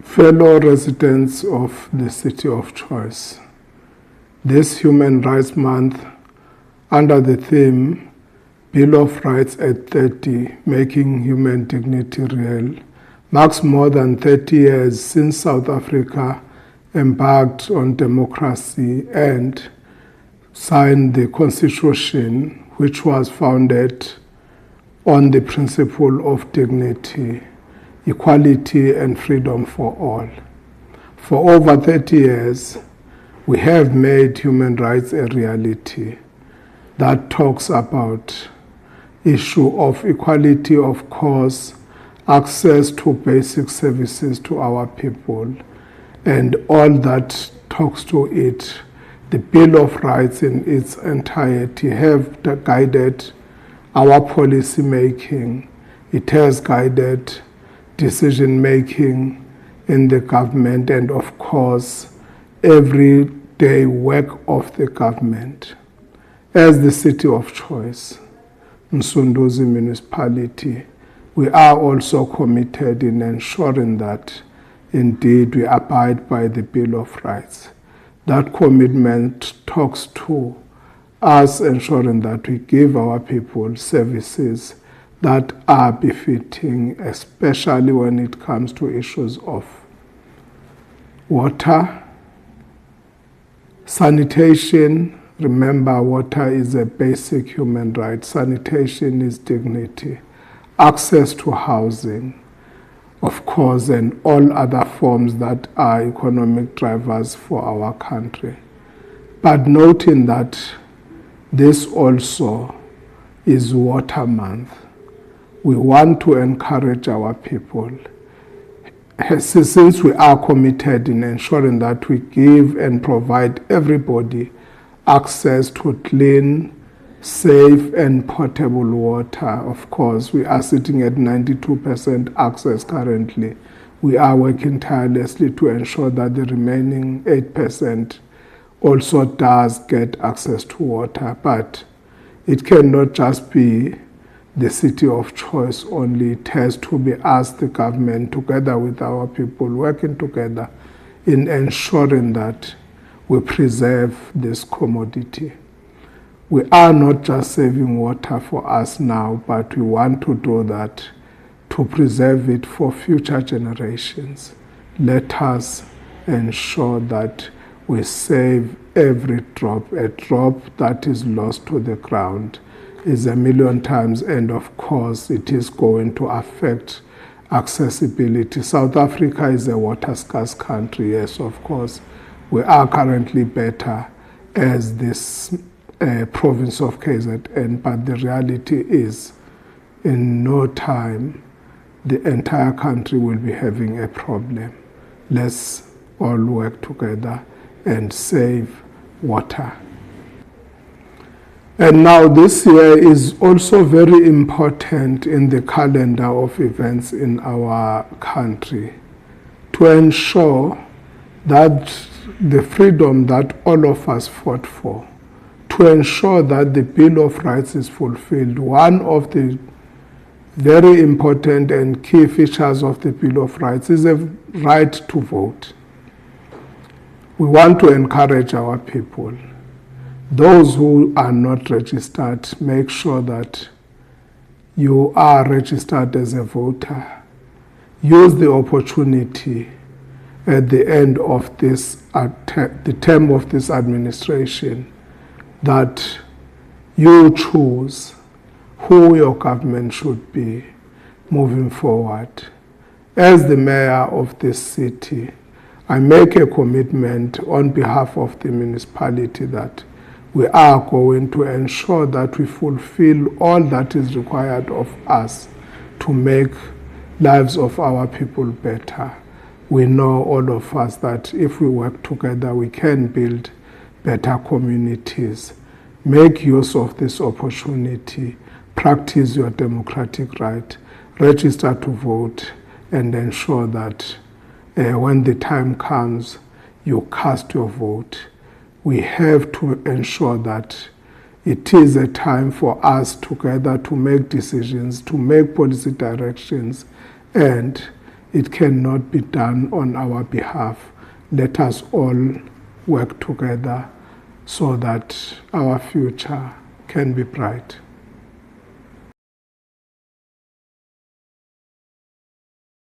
Fellow residents of the City of Choice, this Human Rights Month, under the theme Bill of Rights at 30, Making Human Dignity Real, marks more than 30 years since South Africa embarked on democracy and signed the Constitution, which was founded on the principle of dignity, equality and freedom for all. For over 30 years, we have made human rights a reality that talks about issue of equality, of course, access to basic services to our people, and all that talks to it. The Bill of Rights in its entirety have guided our policy making. It has guided decision-making in the government and, of course, everyday work of the government. As the City of Choice, Msunduzi Municipality, we are also committed in ensuring that indeed we abide by the Bill of Rights. That commitment talks to us ensuring that we give our people services that are befitting, especially when it comes to issues of water, sanitation. Remember, water is a basic human right. Sanitation is dignity, access to housing, of course, and all other forms that are economic drivers for our country. But noting that this also is Water Month, we want to encourage our people, since we are committed in ensuring that we give and provide everybody access to clean, safe and portable water. Of course, we are sitting at 92% access currently. We are working tirelessly to ensure that the remaining 8% also does get access to water. But it cannot just be the City of Choice only. It has to be us, the government, together with our people, working together in ensuring that we preserve this commodity. We are not just saving water for us now, but we want to do that to preserve it for future generations. Let us ensure that we save every drop. A drop that is lost to the ground is 1,000,000 times, and of course it is going to affect accessibility. South Africa is a water scarce country, yes, of course. We are currently better as this province of KZN, but the reality is in no time the entire country will be having a problem. Let's all work together and save water. And now this year is also very important in the calendar of events in our country to ensure that the freedom that all of us fought for, to ensure that the Bill of Rights is fulfilled. One of the very important and key features of the Bill of Rights is a right to vote. We want to encourage our people. Those who are not registered, make sure that you are registered as a voter. Use the opportunity at the end of this, the term of this administration, that you choose who your government should be moving forward. As the mayor of this city, I make a commitment on behalf of the municipality that we are going to ensure that we fulfill all that is required of us to make lives of our people better. We know, all of us, that if we work together, we can build better communities. Make use of this opportunity. Practice your democratic right. Register to vote and ensure that when the time comes, you cast your vote. We have to ensure that it is a time for us together to make decisions, to make policy directions, and it cannot be done on our behalf. Let us all work together so that our future can be bright.